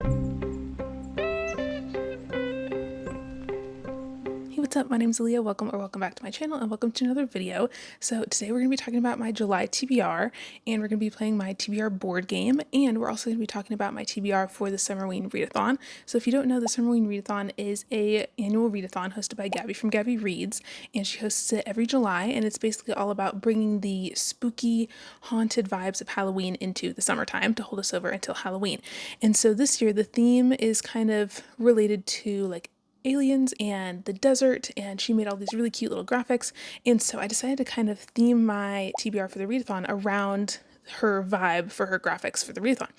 Hey, what's up? My name's Alea. Welcome back to my channel and welcome to another video. So today we're going to be talking about my July TBR and we're going to be playing my TBR board game, and we're also going to be talking about my TBR for the Summerween Readathon. So if you don't know, the Summerween Readathon is a annual readathon hosted by Gabby from Gabby Reads, and she hosts it every July, and it's basically all about bringing the spooky, haunted vibes of Halloween into the summertime to hold us over until Halloween. And so this year the theme is kind of related to like aliens and the desert, and she made all these really cute little graphics, and so I decided to kind of theme my TBR for the readathon around her vibe for her graphics for the readathon.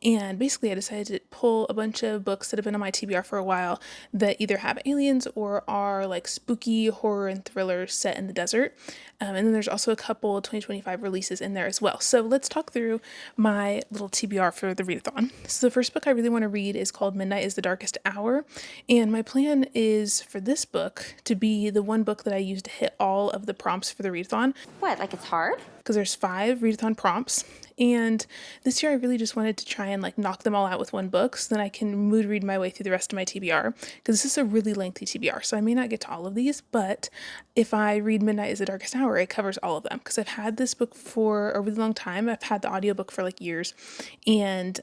And basically I decided to pull a bunch of books that have been on my TBR for a while that either have aliens or are like spooky horror and thrillers set in the desert. And then there's also a couple 2025 releases in there as well. So let's talk through my little TBR for the readathon. So the first book I really want to read is called Midnight is the Darkest Hour. And my plan is for this book to be the one book that I use to hit all of the prompts for the readathon. What, like it's hard? Because there's 5 readathon prompts, and this year I really just wanted to try and like knock them all out with one book so then I can mood read my way through the rest of my TBR, because this is a really lengthy TBR, so I may not get to all of these, but if I read Midnight is the Darkest Hour, it covers all of them, because I've had this book for a really long time. I've had the audiobook for like years, and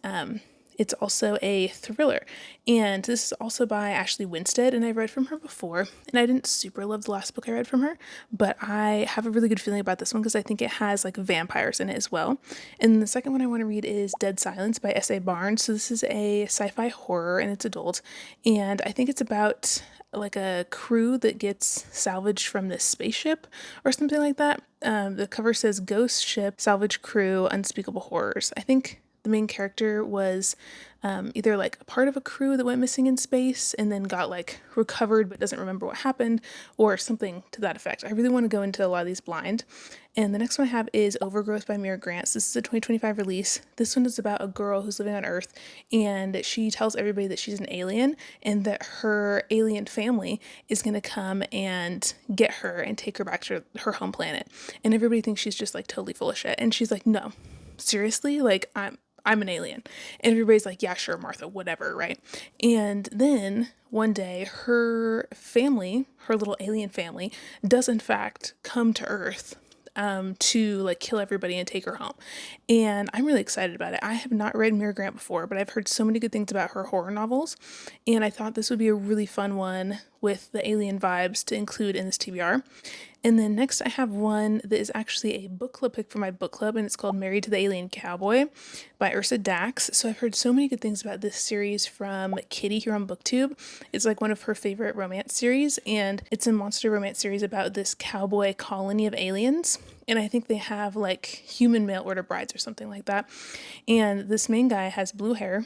it's also a thriller, and this is also by Ashley Winstead, and I've read from her before, and I didn't super love the last book I read from her, but I have a really good feeling about this one because I think it has like vampires in it as well. And the second one I want to read is Dead Silence by S.A. Barnes. So this is a sci-fi horror, and it's adult, and I think it's about like a crew that gets salvaged from this spaceship or something like that. The cover says Ghost Ship, Salvage Crew, Unspeakable Horrors. I think the main character was either like a part of a crew that went missing in space and then got like recovered but doesn't remember what happened, or something to that effect. I really want to go into a lot of these blind. And the next one I have is Overgrowth by Mira Grants. This is a 2025 release. This one is about a girl who's living on Earth, and she tells everybody that she's an alien and that her alien family is going to come and get her and take her back to her home planet. And everybody thinks she's just like totally full of shit. And she's like, no, seriously, like I'm an alien. And everybody's like, yeah, sure, Martha, whatever, right? And then one day her family, her little alien family, does in fact come to Earth to like kill everybody and take her home. And I'm really excited about it. I have not read Mira Grant before, but I've heard so many good things about her horror novels, and I thought this would be a really fun one with the alien vibes to include in this TBR. And then next I have one that is actually a book club pick for my book club, and it's called Married to the Alien Cowboy by Ursa Dax. So I've heard so many good things about this series from Kitty here on BookTube. It's like one of her favorite romance series, and it's a monster romance series about this cowboy colony of aliens. And I think they have like human mail order brides or something like that. And this main guy has blue hair,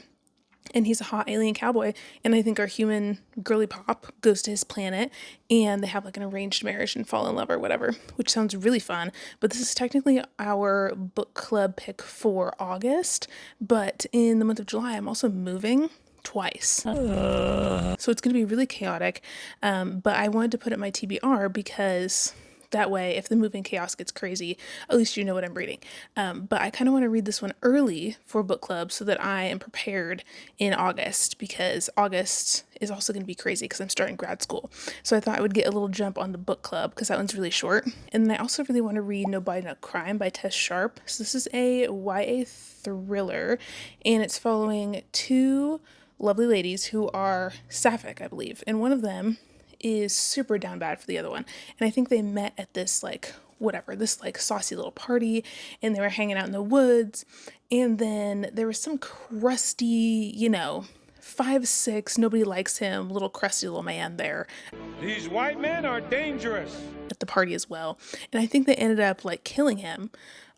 and he's a hot alien cowboy, and I think our human girly pop goes to his planet, and they have like an arranged marriage and fall in love or whatever, which sounds really fun. But this is technically our book club pick for August, but in the month of July I'm also moving twice. So it's going to be really chaotic, but I wanted to put it in my TBR because that way, if the moving chaos gets crazy, at least you know what I'm reading. But I kind of want to read this one early for book club so that I am prepared in August, because August is also going to be crazy because I'm starting grad school. So I thought I would get a little jump on the book club because that one's really short. And then I also really want to read No Body No Crime by Tess Sharp. So this is a YA thriller, and it's following 2 lovely ladies who are sapphic, I believe. And one of them is super down bad for the other one, and I think they met at this like whatever, this like saucy little party, and they were hanging out in the woods, and then there was some crusty, 5'6", nobody likes him, little crusty little man there. These white men are dangerous. At the party as well, and I think they ended up like killing him.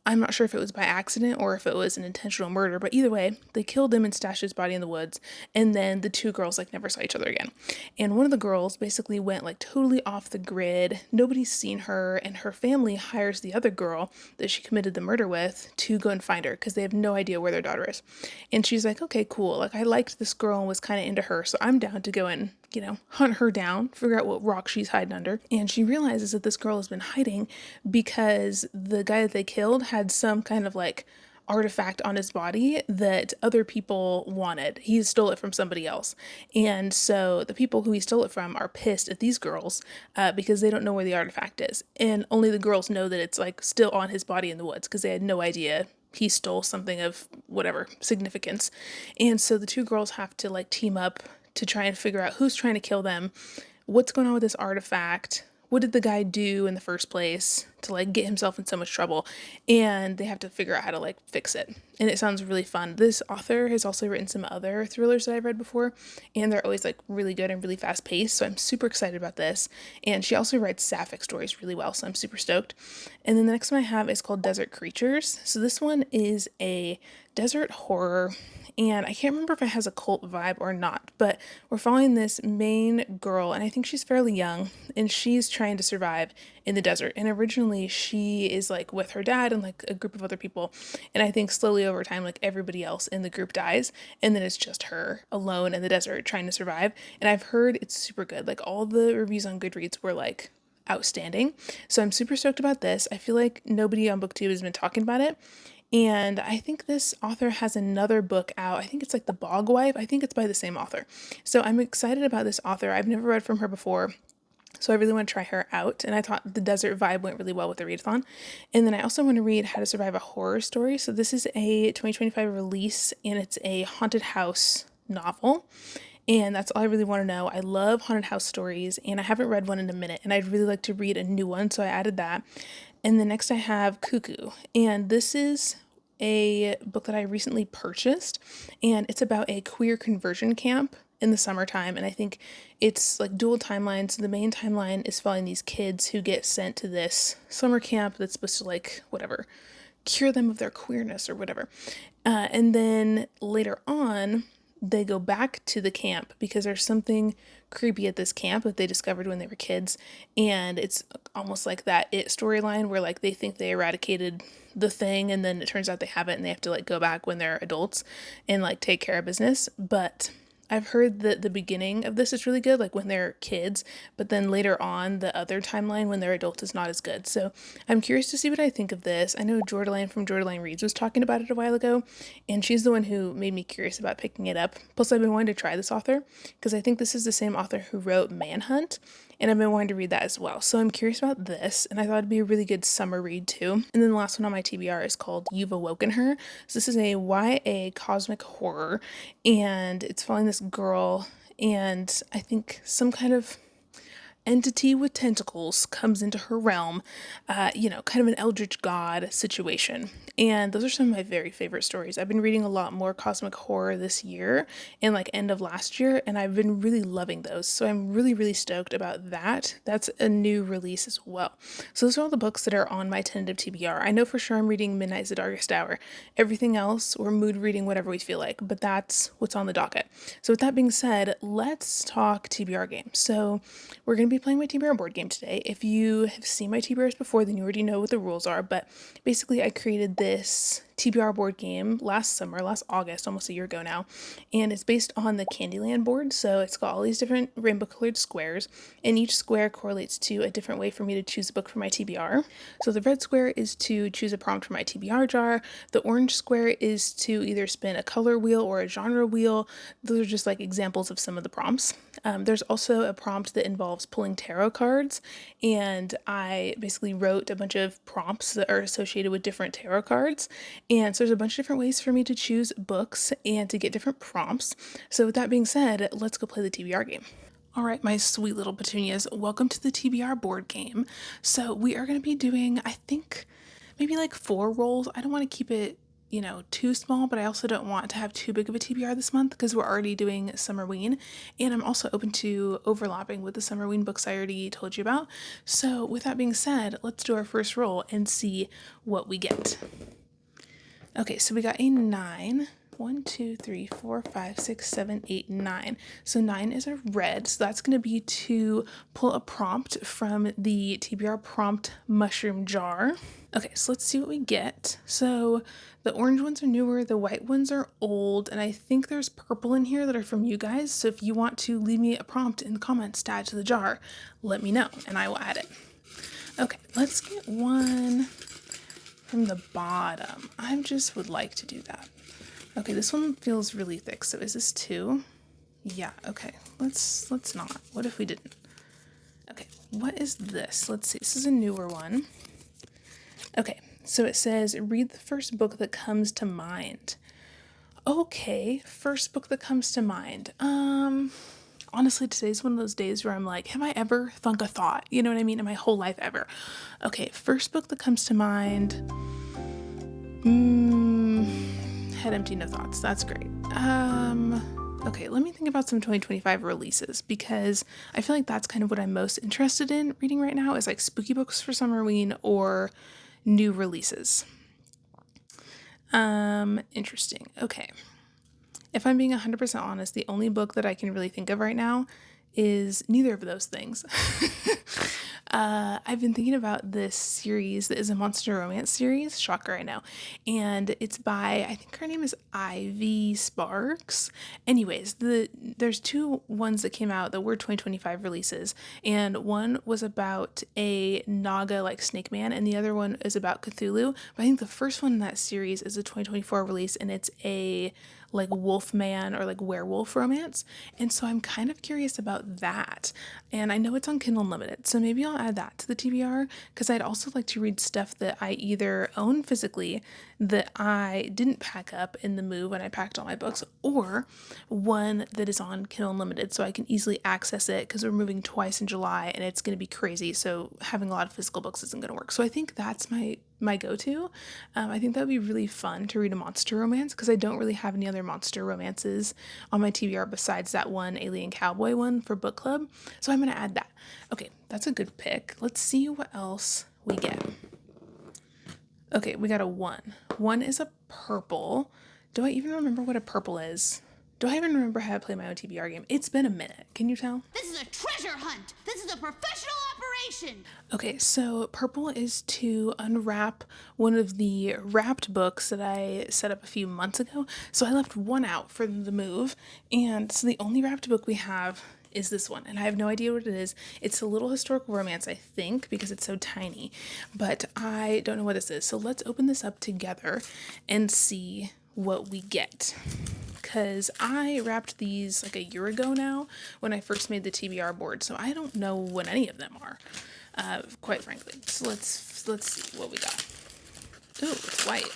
I'm not sure if it was by accident or if it was an intentional murder, but either way, they killed him and stashed his body in the woods, and then the 2 girls like never saw each other again. And one of the girls basically went like totally off the grid. Nobody's seen her, and her family hires the other girl that she committed the murder with to go and find her because they have no idea where their daughter is. And she's like, okay, cool. Like I liked this girl and was kind of into her, so I'm down to go and hunt her down, figure out what rock she's hiding under. And she realizes that this girl has been hiding because the guy that they killed had some kind of like artifact on his body that other people wanted. He stole it from somebody else. And so the people who he stole it from are pissed at these girls because they don't know where the artifact is. And only the girls know that it's like still on his body in the woods because they had no idea he stole something of whatever significance. And so the two girls have to like team up to try and figure out who's trying to kill them, what's going on with this artifact, what did the guy do in the first place to like get himself in so much trouble, and they have to figure out how to like fix it. And it sounds really fun. This author has also written some other thrillers that I've read before, and they're always like really good and really fast paced, so I'm super excited about this. And she also writes sapphic stories really well, so I'm super stoked. And then the next one I have is called Desert Creatures. So this one is a desert horror, and I can't remember if it has a cult vibe or not, but we're following this main girl, and I think she's fairly young, and she's trying to survive in the desert. And originally she is like with her dad and like a group of other people, and I think slowly over time like everybody else in the group dies, and then it's just her alone in the desert trying to survive. And I've heard it's super good. Like all the reviews on Goodreads were like outstanding, so I'm super stoked about this. I feel like nobody on booktube has been talking about it. And I think this author has another book out. I think it's like The Bog Wife. I think it's by the same author. So I'm excited about this author. I've never read from her before, so I really want to try her out. And I thought the desert vibe went really well with the readathon. And then I also want to read How to Survive a Horror Story. So this is a 2025 release, and it's a haunted house novel. And that's all I really want to know. I love haunted house stories, and I haven't read one in a minute, and I'd really like to read a new one, so I added that. And then next I have Cuckoo, and this is a book that I recently purchased, and it's about a queer conversion camp in the summertime, and I think it's like dual timelines. So the main timeline is following these kids who get sent to this summer camp that's supposed to like whatever cure them of their queerness or whatever, and then later on they go back to the camp because there's something creepy at this camp that they discovered when they were kids. And it's almost like that It storyline where like they think they eradicated the thing, and then it turns out they haven't, and they have to like go back when they're adults and like take care of business. But I've heard that the beginning of this is really good, like when they're kids, but then later on, the other timeline when they're adults is not as good. So I'm curious to see what I think of this. I know Jordaline from Jordaline Reads was talking about it a while ago, and she's the one who made me curious about picking it up. Plus, I've been wanting to try this author because I think this is the same author who wrote Manhunt, and I've been wanting to read that as well. So I'm curious about this, and I thought it'd be a really good summer read too. And then the last one on my TBR is called You've Awoken Her. So this is a YA cosmic horror, and it's following this girl, and I think some kind of entity with tentacles comes into her realm, kind of an eldritch god situation. And those are some of my very favorite stories. I've been reading a lot more cosmic horror this year and like end of last year, and I've been really loving those. So I'm really, really stoked about that. That's a new release as well. So those are all the books that are on my tentative TBR. I know for sure I'm reading Midnight's the Darkest Hour. Everything else, we're mood reading whatever we feel like, but that's what's on the docket. So with that being said, let's talk TBR games. So we're going to be playing my TBR board game today. If you have seen my TBRs before, then you already know what the rules are, but basically I created this TBR board game last summer, last August, almost a year ago now, and it's based on the Candyland board. So it's got all these different rainbow colored squares, and each square correlates to a different way for me to choose a book for my TBR. So the red square is to choose a prompt for my TBR jar. The orange square is to either spin a color wheel or a genre wheel. Those are just like examples of some of the prompts. There's also a prompt that involves pulling tarot cards, and I basically wrote a bunch of prompts that are associated with different tarot cards. And so there's a bunch of different ways for me to choose books and to get different prompts. So with that being said, let's go play the TBR game. All right, my sweet little petunias, welcome to the TBR board game. So we are going to be doing, I think, maybe like 4 rolls. I don't want to keep it, too small, but I also don't want to have too big of a TBR this month because we're already doing Summerween, and I'm also open to overlapping with the Summerween books I already told you about. So with that being said, let's do our first roll and see what we get. Okay, so we got a 9. 1, 2, 3, 4, 5, 6, 7, 8, 9. So 9 is a red. So that's going to be to pull a prompt from the TBR prompt mushroom jar. Okay, so let's see what we get. So the orange ones are newer, the white ones are old, and I think there's purple in here that are from you guys. So if you want to leave me a prompt in the comments to add to the jar, let me know and I will add it. Okay, let's get one from the bottom. I just would like to do that. Okay, this one feels really thick. So is this 2? Yeah, okay. Let's not. What if we didn't? Okay, what is this? Let's see. This is a newer one. Okay, so it says, read the first book that comes to mind. Okay, first book that comes to mind. Honestly, today's one of those days where I'm like, have I ever thunk a thought? You know what I mean? In my whole life ever. Okay, first book that comes to mind. Head empty, no thoughts. That's great. Okay, let me think about some 2025 releases, because I feel like that's kind of what I'm most interested in reading right now, is like spooky books for Summerween or new releases. Interesting. Okay. If I'm being 100% honest, the only book that I can really think of right now is neither of those things. I've been thinking about this series that is a monster romance series. Shocker, I know. And it's by, I think her name is Ivy Sparks. Anyways, there's 2 ones that came out that were 2025 releases. And one was about a Naga like snake man, and the other one is about Cthulhu. But I think the first one in that series is a 2024 release, and it's a like wolfman or like werewolf romance. And so I'm kind of curious about that. And I know it's on Kindle Unlimited, so maybe I'll add that to the TBR, because I'd also like to read stuff that I either own physically that I didn't pack up in the move when I packed all my books, or one that is on Kindle Unlimited so I can easily access it, because we're moving twice in July and it's going to be crazy. So having a lot of physical books isn't going to work. So I think that's my go-to. I think that would be really fun to read a monster romance, because I don't really have any other monster romances on my TBR besides that one Alien Cowboy one for book club. So I'm going to add that. Okay, that's a good pick. Let's see what else we get. Okay, we got a 1. 1 is a purple. Do I even remember what a purple is? Do I even remember how to play my own TBR game? It's been a minute. Can you tell? This is a treasure hunt. This is a professional operation. Okay, so purple is to unwrap one of the wrapped books that I set up a few months ago. So I left one out for the move. And so the only wrapped book we have is this one, and I have no idea what it is. It's a little historical romance, I think, because it's so tiny, but I don't know what this is. So let's open this up together and see what we get, because I wrapped these like a year ago now when I first made the TBR board, so I don't know what any of them are, quite frankly. So let's see what we got. Ooh, it's white.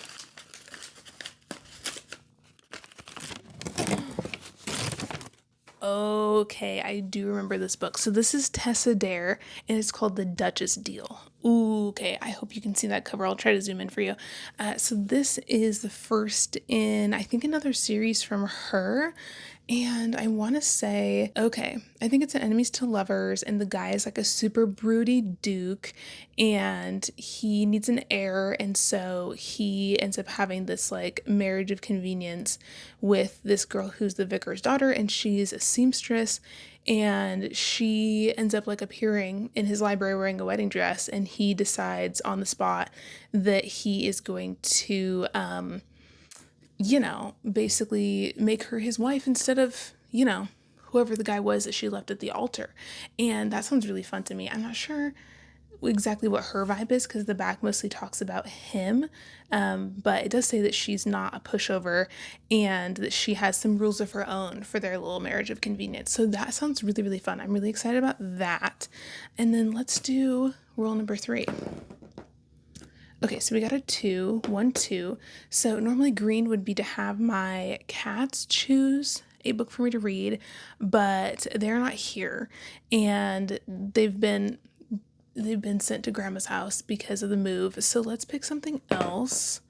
Okay, I do remember this book. So this is Tessa Dare, and it's called The Duchess Deal. Ooh, okay, I hope you can see that cover. I'll try to zoom in for you. So this is the first in, I think, another series from her. And I want to say, okay, I think it's an enemies to lovers, and the guy is like a super broody duke, and he needs an heir, and so he ends up having this like marriage of convenience with this girl who's the vicar's daughter, and she's a seamstress, and she ends up like appearing in his library wearing a wedding dress, and he decides on the spot that he is going to basically make her his wife instead of, whoever the guy was that she left at the altar. And that sounds really fun to me. I'm not sure exactly what her vibe is, because the back mostly talks about him, but it does say that she's not a pushover and that she has some rules of her own for their little marriage of convenience. So that sounds really, really fun. I'm really excited about that. And then let's do rule number 3. Okay, so we got a 2, 1, 2. So normally green would be to have my cats choose a book for me to read, but they're not here, and they've been sent to grandma's house because of the move. So let's pick something else.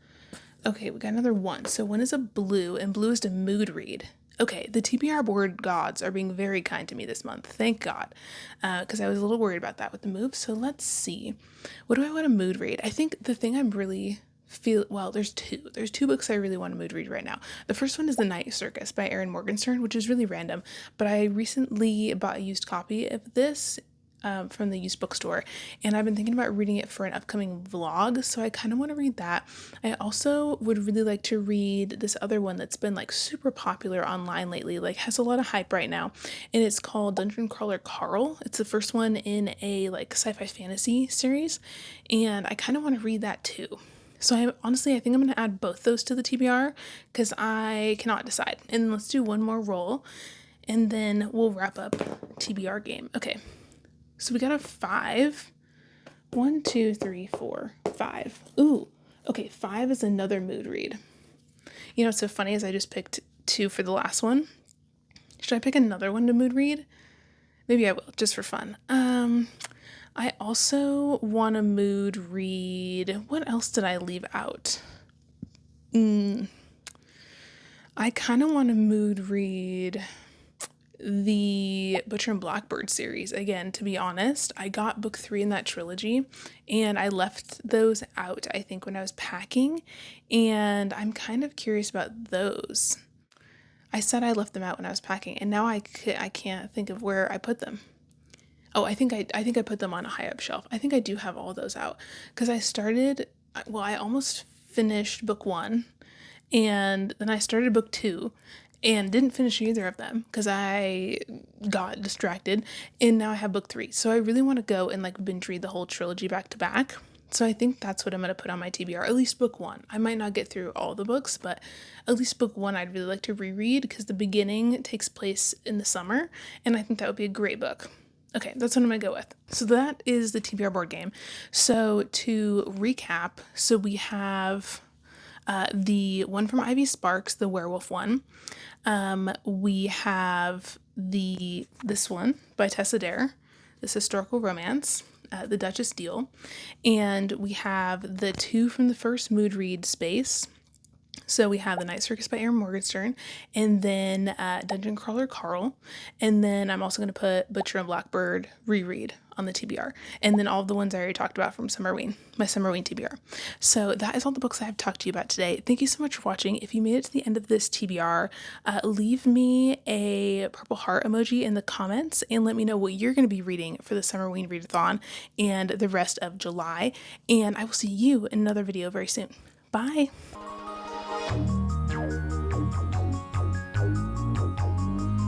Okay, we got another 1. So 1 is a blue, and blue is to mood read. Okay, the TBR board gods are being very kind to me this month. Thank God, because I was a little worried about that with the move. So let's see. What do I want to mood read? I think the thing I'm really there's two. There's 2 books I really want to mood read right now. The first one is The Night Circus by Erin Morgenstern, which is really random, but I recently bought a used copy of this from the used bookstore, and I've been thinking about reading it for an upcoming vlog, so I kind of want to read that. I also would really like to read this other one that's been like super popular online lately, like has a lot of hype right now, and it's called Dungeon Crawler Carl. It's the first one in a like sci-fi fantasy series, and I kind of want to read that too. So I think I'm going to add both those to the TBR because I cannot decide. And let's do one more roll and then we'll wrap up TBR game. Okay, so we got a 5. 1, 2, 3, 4, 5. Ooh, okay, 5 is another mood read. You know what's so funny is I just picked 2 for the last one. Should I pick another one to mood read? Maybe I will, just for fun. I also want to mood read. What else did I leave out? I kind of want to mood read the Butcher and Blackbird series. Again, to be honest, I got book 3 in that trilogy and I left those out, I think, when I was packing, and I'm kind of curious about those. I said I left them out when I was packing, and now I can't think of where I put them. Oh, I think I put them on a high up shelf. I think I do have all those out because I almost finished book 1 and then I started book 2 and didn't finish either of them because I got distracted, and now I have book 3. So I really want to go and like binge read the whole trilogy back to back. So I think that's what I'm going to put on my TBR, at least book 1. I might not get through all the books, but at least book 1 I'd really like to reread because the beginning takes place in the summer, and I think that would be a great book. Okay, that's what I'm going to go with. So that is the TBR board game. So to recap, so we have the one from Ivy Sparks, the werewolf one. We have this one by Tessa Dare, this historical romance, The Duchess Deal. And we have the 2 from the first mood read space. So we have The Night Circus by Aaron Morgenstern, and then Dungeon Crawler Carl, and then I'm also going to put Butcher and Blackbird reread on the TBR, and then all of the ones I already talked about from Summerween, my Summerween TBR. So that is all the books I have talked to you about today. Thank you so much for watching. If you made it to the end of this TBR, leave me a purple heart emoji in the comments and let me know what you're going to be reading for the Summerween Readathon and the rest of July, and I will see you in another video very soon. Bye!